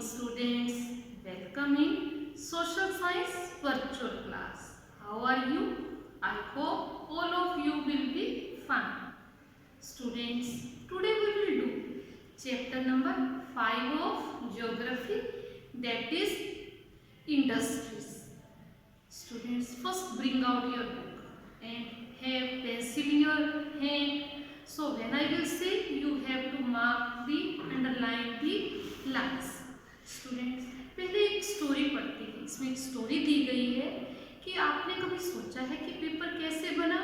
students, welcome in social science virtual class. How are you? I hope all of you will be fine. Students, today we will do chapter number 5 of geography, that is industries. Students, first bring out your book and have pencil in your hand. So when I will say, you have to mark the underline the lines. Students, पहले एक story पढ़ते हैं। इसमें एक story दी गई है कि आपने कभी सोचा है कि पेपर कैसे बना?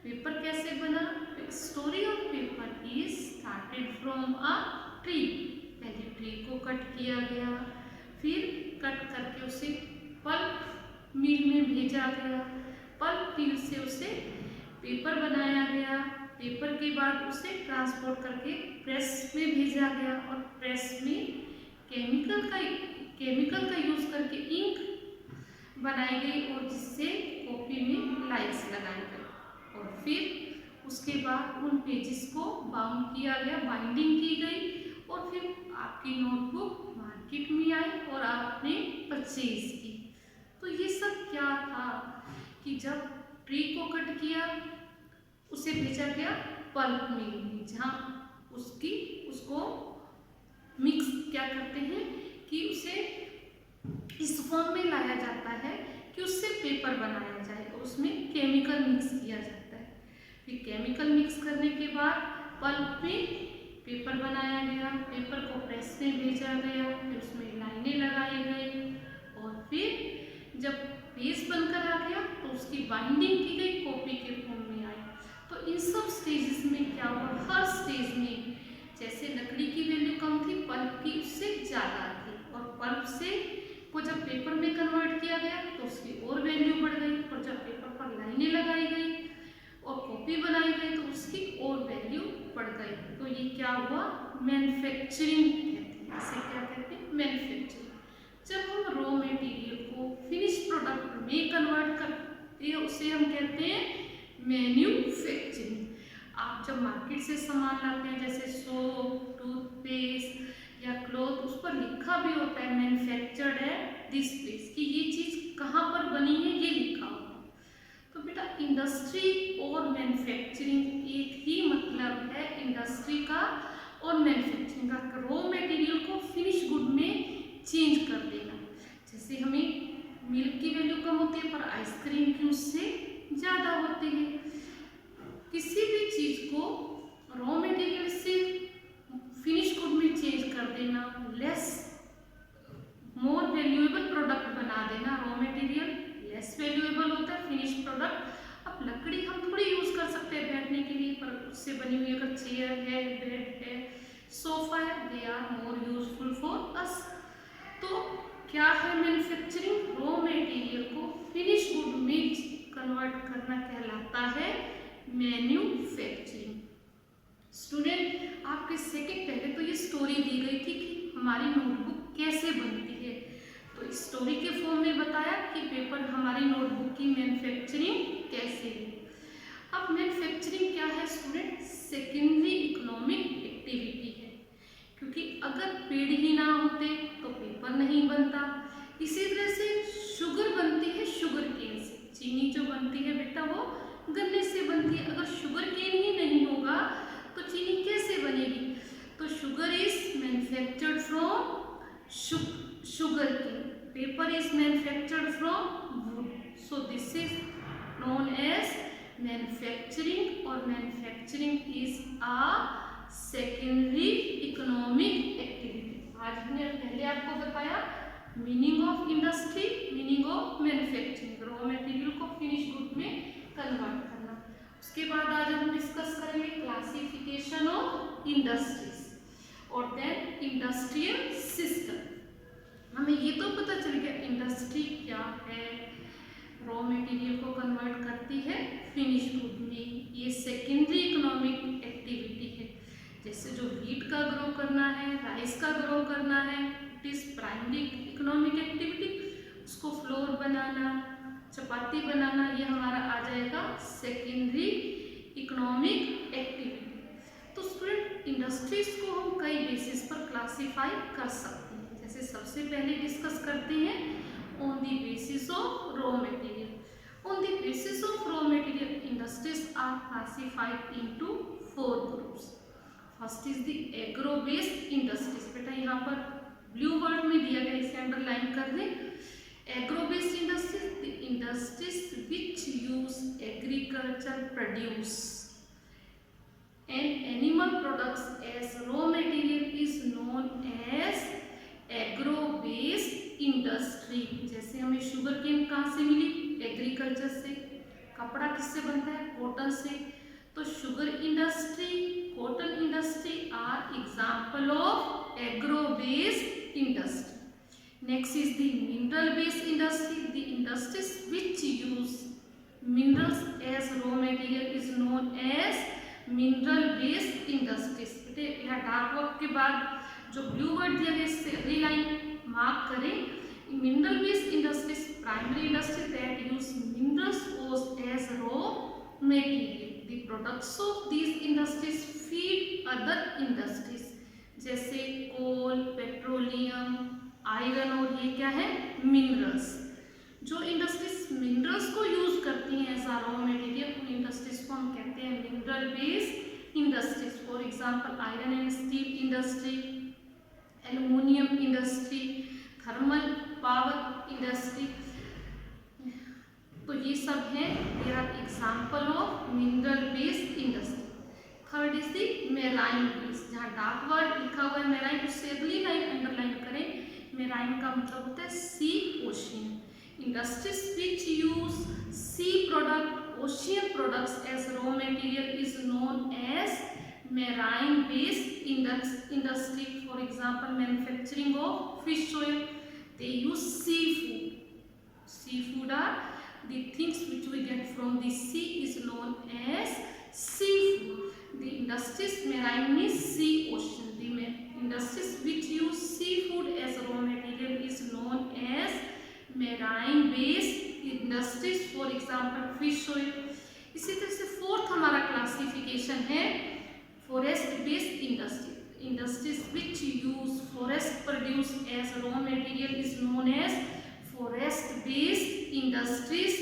पेपर कैसे बना? Story of paper is started from a tree. पहले ट्री को कट किया गया, फिर कट करके उसे पल्प मिल में भेजा गया, पल्प मिल से उसे पेपर बनाया गया, पेपर के बाद उसे ट्रांसपोर्ट करके प्रेस में भेजा गया और प्रेस में केमिकल का यूज करके इंक बनाई गई और जिससे कॉपी में लाइन्स लगाए गए और फिर उसके बाद उन पेजेस को बाउंड किया गया, बाइंडिंग की गई और फिर आपकी नोटबुक मार्केट में आई और आपने परचेज की। तो ये सब क्या था कि जब ट्री को कट किया, उसे भेजा गया पल्प मिल में, जहाँ उसको मिक्स क्या करते हैं कि उसे इस फॉर्म में लाया जाता है कि उससे पेपर बनाया जाए और उसमें केमिकल मिक्स किया जाता है। फिर केमिकल मिक्स करने के बाद पल्प में पेपर बनाया गया, पेपर को प्रेस में भेजा गया, फिर उसमें लाइनें लगाई गई और फिर जब पेज बनकर आ गया तो उसकी बाइंडिंग की गई, कॉपी के फॉर्म में आई। तो इन सब स्टेजेस में क्या हुआ? हर स्टेज में जैसे लकड़ी की वैल्यू कम थी, पल्प की उससे ज़्यादा थी और पल्प से को जब पेपर में कन्वर्ट किया गया तो उसकी और वैल्यू बढ़ गई और जब पेपर पर लाइनें लगाई गई और कॉपी बनाई गई तो उसकी और वैल्यू बढ़ गई। तो ये क्या हुआ? मैन्युफैक्चरिंग कहते हैं। इसे क्या कहते हैं? मैन्युफैक्चरिंग। जब हम रॉ मटेरियल को फिनिश प्रोडक्ट में कन्वर्ट करते हैं उसे हम कहते हैं मैन्युफैक्चरिंग। आप जब मार्केट से सामान लाते हैं जैसे सोप, टूथपेस्ट या क्लॉथ, उस पर लिखा भी होता है मैन्युफैक्चर्ड है दिस प्लेस, कि ये चीज़ कहाँ पर बनी है, ये लिखा होता है। तो बेटा इंडस्ट्री और मैन्युफैक्चरिंग एक ही मतलब है, इंडस्ट्री का और मैन्युफैक्चरिंग का। रॉ मटेरियल को फिनिश गुड में चेंज कर देना। जैसे हमें मिल्क की वैल्यू कम होती है पर आइसक्रीम की उससे ज़्यादा होती है। किसी भी चीज़ को रॉ मटेरियल से फिनिश गुड में चेंज कर देना, मोर वैल्यूएबल प्रोडक्ट बना देना। रॉ मटेरियल लेस वैल्यूएबल होता है, फिनिश प्रोडक्ट। अब लकड़ी हम थोड़ी यूज कर सकते हैं बैठने के लिए, पर उससे बनी हुई अगर चेयर है, बेड है, सोफा है, they are more useful for us. तो क्या है मैन्युफैक्चरिंग? रॉ मटेरियल को फिनिश गुड में कन्वर्ट करना कहलाता है मैन्युफैक्चरिंग। स्टूडेंट, आपके सेकंड पहले तो ये स्टोरी दी गई थी कि हमारी नोटबुक कैसे बनती है। तो इस स्टोरी के फॉर्म में बताया कि पेपर हमारी नोटबुक की मैन्युफैक्चरिंग कैसे है। अब मैन्युफैक्चरिंग क्या है स्टूडेंट? सेकेंडरी इकोनॉमिक एक्टिविटी है, क्योंकि अगर पेड़ ही ना होते तो पेपर नहीं बनता। इसी तरह से शुगर बनती है शुगर केन से। चीनी जो बनती है बेटा वो गन्ने से बनती है। अगर शुगर केन ही नहीं होगा तो चीनी कैसे बनेगी? तो sugar is manufactured from sugar cane, paper is manufactured from wood. So this is known as manufacturing और manufacturing is a secondary economic activity. आज हमने पहले आपको बताया meaning of industry, meaning of manufacturing, raw material को finish good में convert करना। उसके बाद आज हम डिस्कस करेंगे क्लासिफिकेशन ऑफ इंडस्ट्रीज और देन इंडस्ट्रियल सिस्टम। हमें ये तो पता चल गया इंडस्ट्री क्या है, रॉ मटेरियल को कन्वर्ट करती है फिनिश गुड में, ये सेकेंडरी इकोनॉमिक एक्टिविटी है। जैसे जो व्हीट का ग्रो करना है, राइस का ग्रो करना है, it is primary economic activity. उसको फ्लोर बनाना, चपाती बनाना, ये हमारा आ जाएगा सेकेंडरी इकोनॉमिक एक्टिविटी। तो स्टूडेंट इंडस्ट्रीज को हम कई बेसिस पर क्लासिफाई कर सकते हैं। जैसे जैसे सबसे पहले डिस्कस करते हैं on the basis of raw material. On the basis of raw material industries are classified into 4 groups. First is the agro based industries. बेटा यहाँ पर ब्लू वर्ड में दिया गया, इसे अंडरलाइन कर दें। Agro based industries, the industries which use agriculture produce and animal products as raw material is known as agro based industry। जैसे हमें शुगर केन कहाँ से मिली? एग्रीकल्चर से। कपड़ा किससे बनता है? कॉटन से। तो sugar industry, cotton industry are example of agro based industry. Next is the mineral based industry. The industries which use minerals as raw material is known as mineral based industries. बेटे यहाँ dark work के बाद जो Blue World दिया गया इससे अगली line mark करें। Mineral based industries primary industries that use minerals as raw material. The products of these industries feed other industries जैसे कोल, पेट्रोलियम, आयरन और ये क्या है? मिनरल्स। जो इंडस्ट्रीज मिनरल्स को यूज करती हैं एज रॉ मटेरियल, उन इंडस्ट्रीज को हम कहते हैं mineral based industries. For example iron and steel industry, aluminium industry, thermal power industry. तो ये सब हैं, they are example of mineral based industry. Third is the marine based. जहाँ डार्क वर्ड लिखा हुआ है मेराइन, उससे अगली लाइन अंडरलाइन करें। मेराइन का मतलब होता है सी, ocean. Industries which use sea product, ocean products as raw material is known as marine based industry. For example, manufacturing of fish oil, they use seafood. Seafood are the things which we get from the sea is known as seafood. The industries marine means sea, ocean. The industries which use seafood as raw material is known as marine based industries. For example fish oil. इसी तरह से fourth हमारा classification है forest based industry. Industries which use forest produce as raw material is known as forest based industries.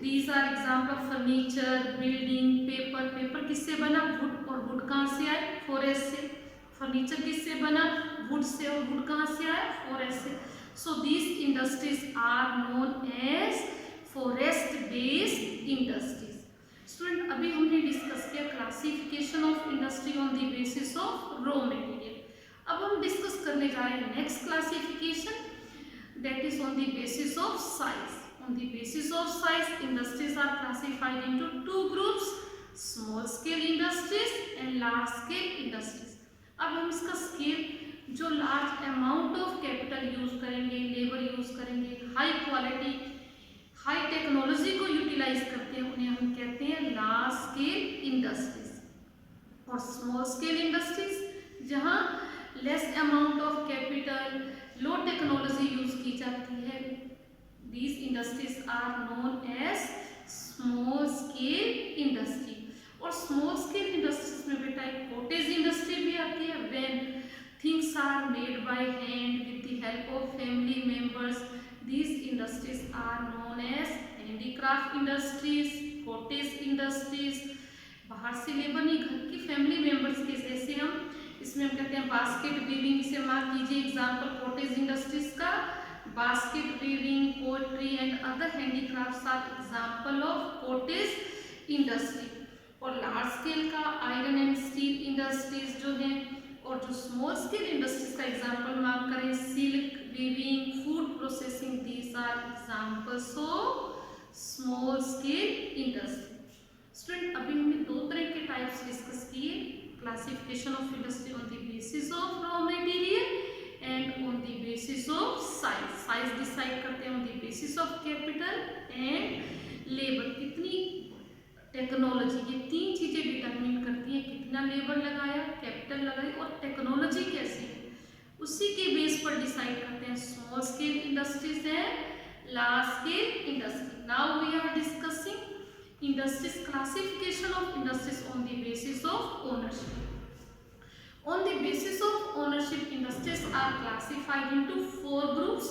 These are example furniture, building, paper. Paper किससे बना? Would. और would कहाँ से आए? फॉरेस्ट से। फर्नीचर किससे बना? Would say. और वुड कहाँ से आए? फॉरेस्ट से। So these industries are known as forest based industries. Student अभी हमने डिस्कस किया classification of industry on the basis of raw material. अब हम डिस्कस करने जा रहे हैं next classification that is on the basis of size. On the basis of size industries are classified into 2 groups, small scale industries and large scale industries. अब हम इसका scale जो large amount of capital use करेंगे, labour use करेंगे, high quality, high technology को utilise करते हैं, उन्हें हम कहते हैं लार्ज स्केल इंडस्ट्रीज। और स्मॉल स्केल इंडस्ट्रीज जहां less amount of capital, low technology use की जाती है, these industries are known as small scale industry. और स्मॉल स्केल इंडस्ट्रीज में बेटा एक कॉटेज इंडस्ट्री भी आती है। When things are made by hand with the help of family members, these industries are known as handicraft industries, cottage industries। बाहर से labour नहीं, घर की फैमिली मेंबर्स के जैसे हम इसमें हम कहते हैं बास्केट वीविंग। इसे मार्क कीजिए एग्जांपल कॉटेज इंडस्ट्रीज का। Basket weaving, poetry and other handicrafts are example of cottage industry. और लार्ज स्केल का आयरन एंड स्टील इंडस्ट्रीज जो है। और जो स्मॉल स्केल इंडस्ट्रीज का एग्जांपल मार्क करें silk weaving, food processing, these are examples of small scale industry. Student अभी हमने 2 तरह के टाइप्स डिस्कस किए, classification of industry on the basis of raw material and on the basis of size. Size decide करते हैं on the basis of capital and labour. कितनी technology, ये 3 चीजें डिटरमिन करती हैं कितना लेबर लगाया, कैपिटल लगाई और टेक्नोलॉजी कैसी है, उसी के बेस पर डिसाइड करते हैं स्मॉल स्केल इंडस्ट्रीज है, large scale industry. Now we are discussing industries, classification of industries on the basis of ownership. On the basis of ownership, industries are classified into 4 groups.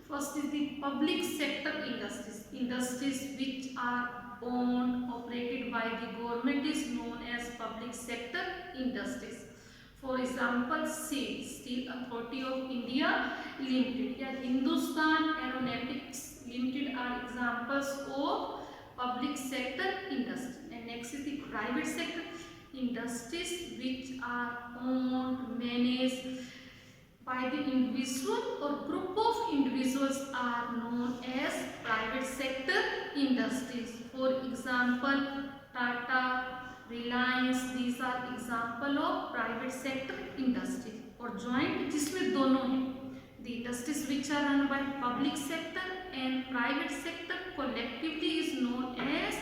First is the public sector industries. Industries which are owned, operated by the government is known as public sector industries. For example, SAIL, Steel Authority of India Limited या Hindustan Aeronautics Limited are examples of public sector industry. And next is the private sector industries which are owned, managed by the individual or group of individuals are known as private sector industries. For example, Tata, Reliance, these are example of private sector industries. और joint जिसमें दोनों हैं, the industries which are run by public sector and private sector collectively is known as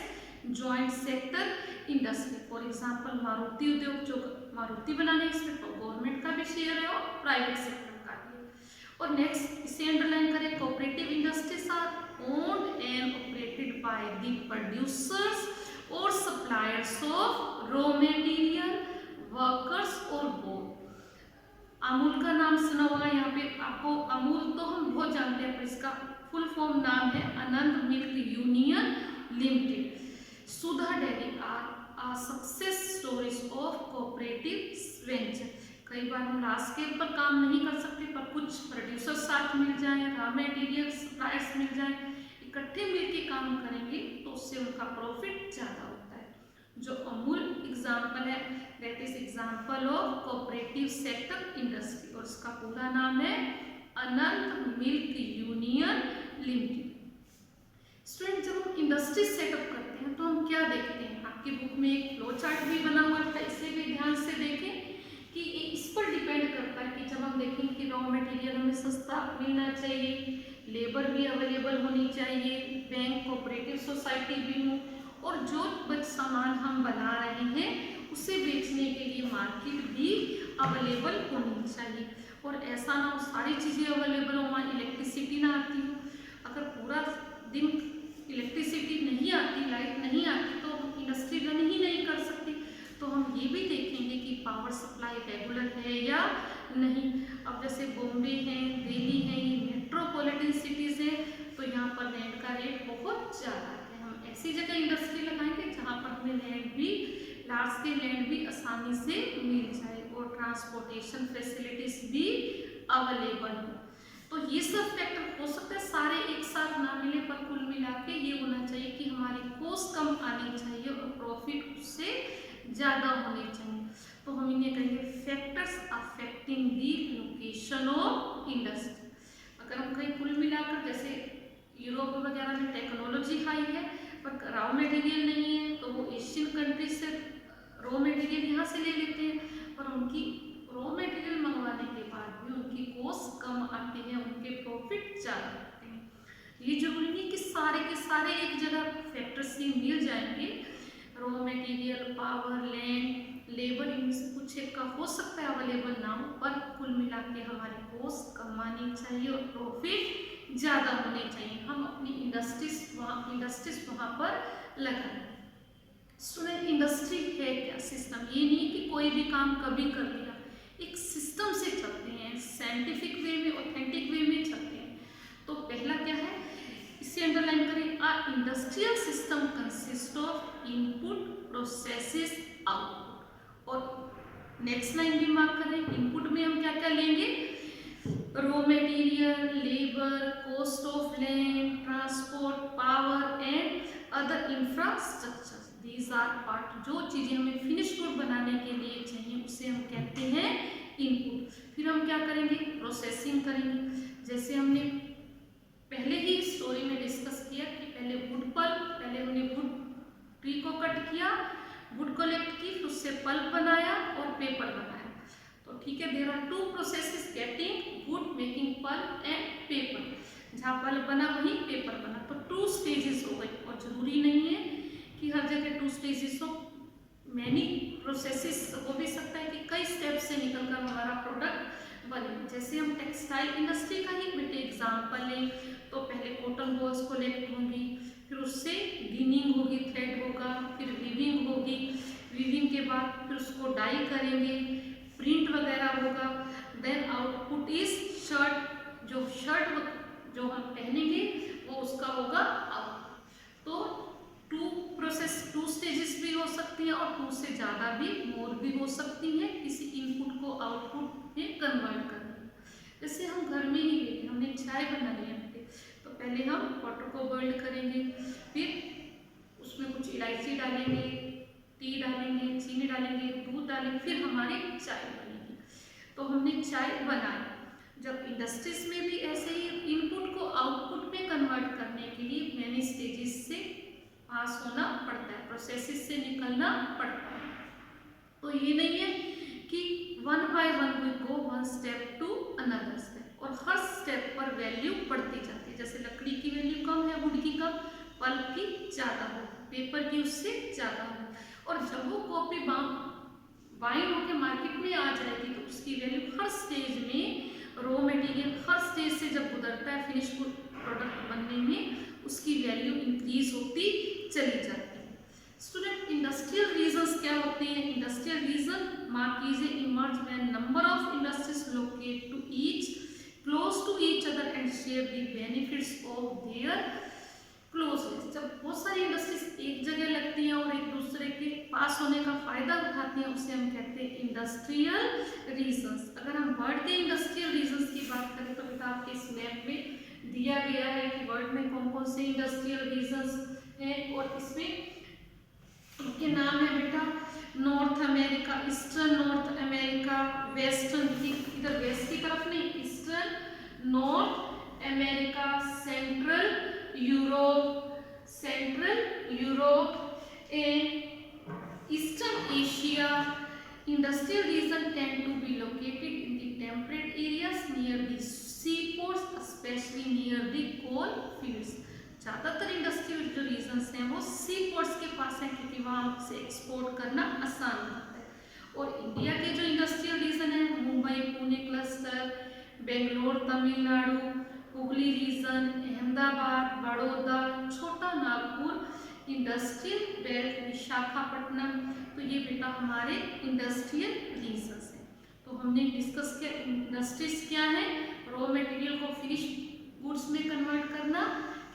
joint sector industry. For example Maruti उद्योग, जो मारुति बनाने इसमें government का भी शेयर है और प्राइवेट सेक्टर का भी. और नेक्स्ट इसे अंडरलाइन करें, cooperative industries are owned and operated by the producers और suppliers of raw material, workers और बोर्ड. अमूल का नाम सुना होगा यहाँ पे आपको. अमूल तो हम बहुत जानते हैं, पर इसका फुल फॉर्म नाम है Anand milk union limited. Sudha dairy are success stories of cooperative venture. कई बार हम लास्ट के ऊपर काम नहीं कर सकते, पर कुछ प्रोड्यूसर साथ मिल जाए, रॉ मटेरियल सप्लायर्स मिल जाए, इकट्ठे मिलकर काम करेंगे तो उससे उनका प्रॉफिट ज़्यादा होता है. जो अमूल एग्जाम्पल है, that is example of cooperative sector industry और इसका पूरा नाम है Anand milk union limited. Student, जब हम इंडस्ट्री सेटअप करते हैं तो हम क्या देखते हैं, आपकी बुक में एक फ्लो चार्ट भी बना हुआ है, इसे भी ध्यान से देखें कि इस पर डिपेंड करता है कि जब हम देखें कि रॉ मटेरियल हमें सस्ता मिलना चाहिए, लेबर भी अवेलेबल होनी चाहिए, बैंक कोऑपरेटिव सोसाइटी भी हो, और जो सामान हम बना रहे हैं उसे बेचने के लिए मार्केट भी अवेलेबल होनी चाहिए. और ऐसा ना हो सारी चीज़ें अवेलेबल हो, वहाँ इलेक्ट्रिसिटी ना आती हो. अगर पूरा दिन इलेक्ट्रिसिटी नहीं आती, लाइट नहीं आती, तो इंडस्ट्री रन ही नहीं कर सकती. तो हम ये भी देखेंगे कि पावर सप्लाई रेगुलर है या नहीं. अब जैसे बॉम्बे है, दिल्ली है, ये मेट्रोपॉलिटन सिटीज़ है, तो यहाँ पर लैंड का रेट बहुत ज़्यादा है. हम ऐसी जगह इंडस्ट्री लगाएंगे जहाँ पर हमें लैंड भी, लार्ज स्केल लैंड भी आसानी से मिल जाए और ट्रांसपोर्टेशन फैसिलिटीज भी अवेलेबल हो. तो ये सब फैक्टर हो सकता है सारे एक साथ ना मिले, पर कुल मिला के ये होना चाहिए कि हमारी कॉस्ट कम आनी चाहिए और प्रॉफिट उससे ज़्यादा होने चाहिए. तो हम इन्हें कहेंगे factors affecting the location of industry. अगर हम कहीं कुल मिलाकर, जैसे यूरोप वगैरह में टेक्नोलॉजी हाई है पर रॉ मटेरियल नहीं है, तो वो एशियन कंट्रीज से रॉ मटेरियल यहाँ से ले लेते हैं, पर उनकी रॉ मटेरियल मंगवाने के बाद भी उनकी कॉस्ट कम आती है, उनके प्रॉफिट ज़्यादा आते हैं. ये जरूरी नहीं कि सारे के सारे एक जगह फैक्टर्स ही मिल जाएंगे. Raw material, power, land, labour, इनमें से कुछ एक का हो सकता है अवेलेबल ना हो, पर कुल मिला के हमारी कॉस्ट कम आनी चाहिए और प्रॉफिट ज़्यादा होने चाहिए. हम अपनी इंडस्ट्रीज वहाँ पर लगाएं. स्टूडेंट, इंडस्ट्री है क्या? सिस्टम. ये नहीं कि कोई भी काम कभी कर लिया, एक सिस्टम से चलते हैं, साइंटिफिक वे में, ऑथेंटिक वे में चलते हैं. तो पहला क्या है, इसे अंडरलाइन करें. A industrial system consist of input, processes, output. और नेक्स्ट लाइन भी मार्क करें. इनपुट में हम क्या क्या लेंगे, raw material, labour, cost of land, transport, power and other infrastructure. These are part. जो चीज़ें हमें फिनिश गुड बनाने के लिए चाहिए उसे हम कहते हैं इनपुट. फिर हम क्या करेंगे, प्रोसेसिंग करेंगे. जैसे हमने पहले ही स्टोरी में डिस्कस किया कि पहले हमने वुड ट्री को कट किया, वुड कलेक्ट की, फिर उससे पल्प बनाया और पेपर बनाया. तो ठीक है, there are 2 processes getting wood, making pulp and paper. जहाँ पल्प बना वहीं पेपर बना. तो 2 स्टेजेस हो गई. और जरूरी नहीं है कि हर जगह 2 स्टेजेस हो, मैनी प्रोसेसेस हो भी सकता है कि कई स्टेप से निकलकर हमारा प्रोडक्ट बने. जैसे हम टेक्सटाइल इंडस्ट्री का ही बेटे एग्जाम्पल लें, तो पहले कॉटन बॉल्स कलेक्ट होंगी, फिर उससे वीनिंग होगी, थ्रेड होगा, फिर वीविंग होगी, वीविंग के बाद फिर उसको डाई करेंगे, प्रिंट वगैरह होगा। देन आउटपुट इज शर्ट, जो शर्ट जो हम पहनेंगे वो उसका होगा आउटपुट। तो टू स्टेजेस भी हो सकती हैं और 2 से ज़्यादा भी मोर भी हो सकती हैं किसी इनपुट को आउटपुट में कन्वर्ट करना। जैसे हम घर में ही लेंगे, हमने चाय बनानी है, तो पहले हम वाटर को बॉइल करेंगे, फिर उसमें कुछ इलायची डालेंगे, टी डालेंगे, चीनी डालेंगे, दूध डालेंगे, फिर हमारी चाय बनेगी। तो हमने चाय बनाई। जब इंडस्ट्रीज में भी ऐसे ही इनपुट को आउटपुट में कन्वर्ट करने के लिए मैनी स्टेजेस से पास होना पड़ता है, प्रोसेसेस से निकलना पड़ता है। तो ये नहीं है कि one by one we go one step to another step, और हर स्टेप पर वैल्यू बढ़ती जाती है। जैसे लकड़ी की वैल्यू कम है, वुड की कम, पल्प की ज़्यादा हो, पेपर की उससे ज़्यादा हो, और जब वो कॉपी बाइंड होकर मार्केट में आ जाएगी तो उसकी वैल्यू हर स्टेज में, रॉ मटेरियल हर स्टेज से जब गुजरता है फिनिश प्रोडक्ट बनने में, उसकी वैल्यू इंक्रीज होती चली जाती है। स्टूडेंट, इंडस्ट्रियल रीजन्स क्या होते हैं? इंडस्ट्रियल रीजन मार्क कीजिए emerge when number of industries locate to each close to each other and share the benefits of their closeness. जब बहुत सारी इंडस्ट्रीज एक जगह लगती हैं और एक दूसरे के पास होने का फायदा उठाती हैं, उसे हम कहते हैं इंडस्ट्रियल रीजन्स। अगर हम वर्ड के इंडस्ट्रियल रीजन्स की बात करें तो बेटा आपके इस मैप में दिया गया है कि वर्ड में कौन कौन से इंडस्ट्रियल रीजन्स हैं, और इसमें उनके नाम है बेटा north America, eastern north America, western, इधर वेस्ट की तरफ नहीं, eastern north America, central Europe and Eastern Asia. Industrial region tend to be located in the temperate areas near the seaports, especially near the coal fields. ज़्यादातर industrial जो regions हैं वो सी ports के पास हैं, क्योंकि वहाँ से एक्सपोर्ट करना आसान होता है। और इंडिया के जो इंडस्ट्रियल रीजन है, मुंबई पुणे क्लस्टर, बेंगलोर तमिलनाडु, हुगली रीजन, अहमदाबाद, बड़ौदा, छोटा नागपुर, इंडस्ट्रियल बेल्ट, विशाखापट्टनम, तो ये बेटा हमारे इंडस्ट्रियल रीजन्स हैं। तो हमने डिस्कस किया इंडस्ट्रीज क्या है, रॉ मटेरियल को फिनिश गुड्स में कन्वर्ट करना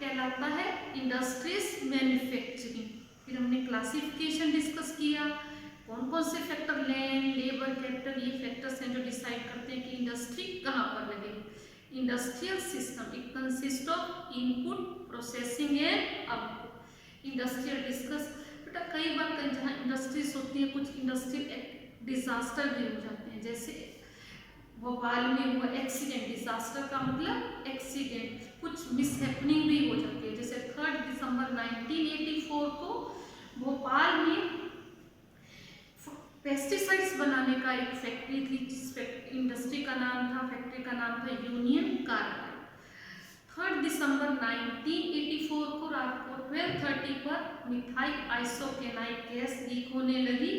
कहलाता है इंडस्ट्रीज मैन्युफैक्चरिंग। फिर हमने क्लासिफिकेशन डिस्कस किया, कौन कौन से फैक्टर, लैंड, लेबर, कैपिटल, ये फैक्टर्स हैं जो डिसाइड करते हैं कि इंडस्ट्री कहाँ पर लगेगी। Industrial system it consist of input, processing and output. Industrial discuss बेटा कई बार जहाँ इंडस्ट्रीज होती है कुछ इंडस्ट्रियल डिजास्टर भी हो जाते हैं, जैसे भोपाल में हुआ एक्सीडेंट, डिजास्टर का मतलब एक्सीडेंट, कुछ मिसहैपनिंग भी हो जाती है। जैसे 3 दिसंबर 1984 को भोपाल में पेस्टिसाइड्स बनाने का एक फैक्ट्री थी, जिस इंडस्ट्री का नाम था, फैक्ट्री का नाम था यूनियन कार्बाइड। 3 दिसंबर 1984 को रात को 12:30 पर मिथाइल आइसोकेनाइक गैस लीक होने लगी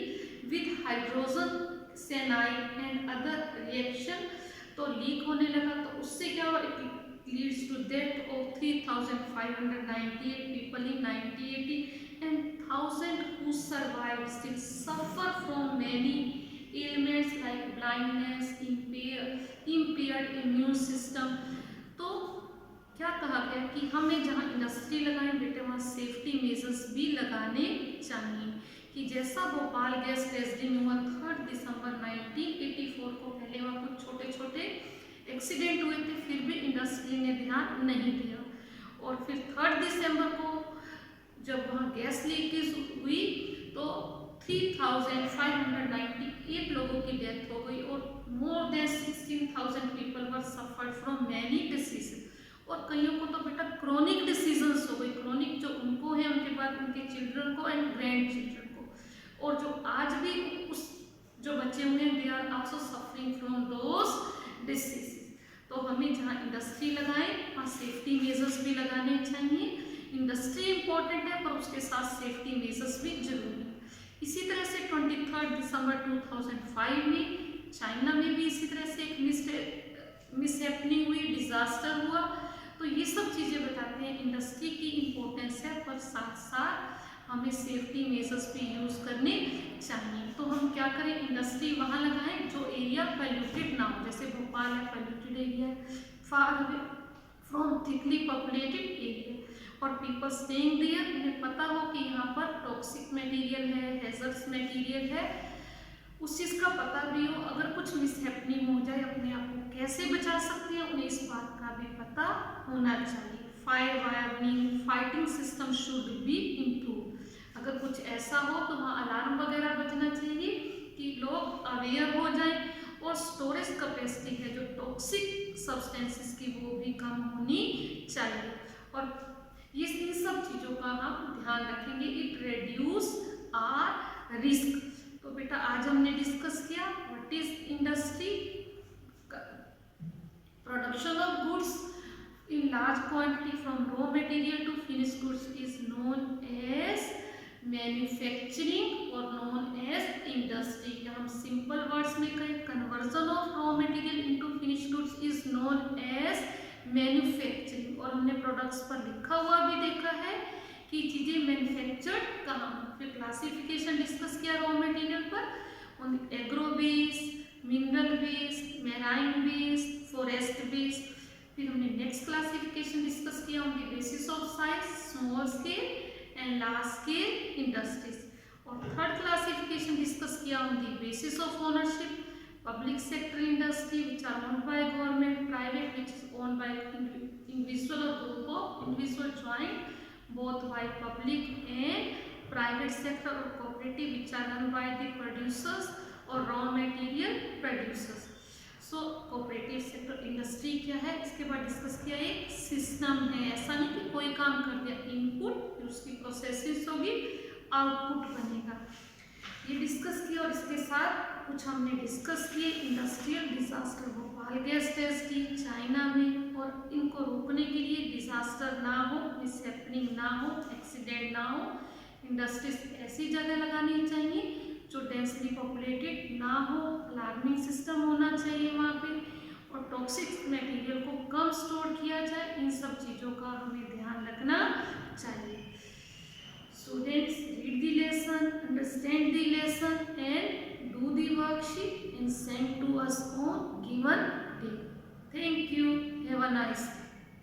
with hydrogen cyanide and other reaction. तो लीक होने लगा तो उससे क्या हुआ, it leads to death of 3,598 people in 1980 and 1,000 who survived still suffer from many ailments like blindness, impaired immune system। तो क्या कहा गया कि हमें जहाँ इंडस्ट्री लगाएं बेटे वहाँ सेफ्टी मेजर्स भी लगाने चाहिए, कि जैसा भोपाल गैस ट्रेजेडी में हुआ 3 दिसंबर 1984 को, पहले वहाँ कुछ छोटे छोटे एक्सीडेंट हुए थे फिर भी इंडस्ट्री ने ध्यान नहीं दिया, और फिर 3 दिसंबर को जब वहाँ गैस लीकेज हुई तो 3,598 लोगों की डेथ हो गई और more than 16,000 people were suffered from many diseases. और कईयों को तो बेटा क्रोनिक डिसीजेंस हो गई, क्रोनिक जो उनको है उनके बाद उनके चिल्ड्रन को एंड ग्रैंड चिल्ड्रन को, और जो आज भी उस जो बच्चे हुए हैं they are also suffering from those diseases. तो हमें जहाँ इंडस्ट्री लगाएं वहाँ सेफ्टी मेजर्स भी लगाने चाहिए। इंडस्ट्री इंपॉर्टेंट है पर उसके साथ सेफ्टी मेजर्स भी जरूरी है। इसी तरह से 23 दिसंबर 2005 में चाइना में भी इसी तरह से एक मिसहैपनिंग हुई, डिजास्टर हुआ। तो ये सब चीज़ें बताते हैं इंडस्ट्री की इम्पोर्टेंस है, पर साथ साथ हमें सेफ्टी मेजर्स भी यूज़ करने चाहिए। तो हम क्या करें, इंडस्ट्री वहाँ लगाएं जो एरिया पोल्यूटेड ना हो, जैसे भोपाल है polluted area, far away from thickly populated area, और पीपल स्टेइंग देयर उन्हें पता हो कि यहाँ पर टॉक्सिक मटेरियल है, हैजर्ड्स मटेरियल है, उस चीज़ का पता भी हो। अगर कुछ मिसहैपनिंग हो जाए, अपने आप को कैसे बचा सकते हैं उन्हें इस बात का भी पता होना चाहिए। Fire warning, fighting system should be improve. अगर कुछ ऐसा हो तो वहाँ अलार्म वगैरह बजना चाहिए कि लोग अवेयर हो जाएं, और स्टोरेज कैपेसिटी है जो टॉक्सिक सब्सटेंसेस की वो भी कम होनी चाहिए। और ये इन सब चीज़ों का हम ध्यान रखेंगे। It reduce our risk. तो बेटा आज हमने डिस्कस किया what is industry, production of goods in large quantity from raw material to finish goods is known as manufacturing और नोन एज इंडस्ट्री। या हम सिंपल वर्ड्स में कहें, conversion of raw material into finish goods is known as manufacturing. और हमने products पर लिखा हुआ भी देखा है कि चीजें मैन्युफैक्चर्ड कहाँ। फिर क्लासिफिकेशन डिस्कस किया रॉ मटेरियल पर, on agro based, mineral based, marine based, forest based. फिर हमने नेक्स्ट क्लासिफिकेशन डिस्कस किया on the basis of size, small scale and large scale industries. और थर्ड क्लासिफिकेशन डिस्कस किया on the basis of ownership, public sector industry which are owned by government, private which is owned by individual or group of individual joint both by public and private sector, or cooperative which are run by the producers or raw material producers. So cooperative sector industry क्या है, इसके बाद discuss किया एक system है। ऐसा नहीं कि कोई काम कर दिया, इनपुट फिर उसकी प्रोसेसिंग होगी, आउटपुट बनेगा, ये डिस्कस किया। और इसके साथ कुछ हमने डिस्कस किए industrial disaster, Bhopal gas tragedy China में, और इनको रोकने के लिए डिजास्टर ना हो, मिसहैपनिंग ना हो, एक्सीडेंट ना हो, इंडस्ट्रीज ऐसी जगह लगानी चाहिए जो डेंसली पॉपुलेटेड ना हो, अलार्मिंग सिस्टम होना चाहिए वहाँ पे, और टॉक्सिक मटेरियल को कम स्टोर किया जाए। इन सब चीज़ों का हमें ध्यान रखना चाहिए। Students, read the lesson, understand the lesson and do the worksheet and send to us on given day. Thank you. Have a nice day.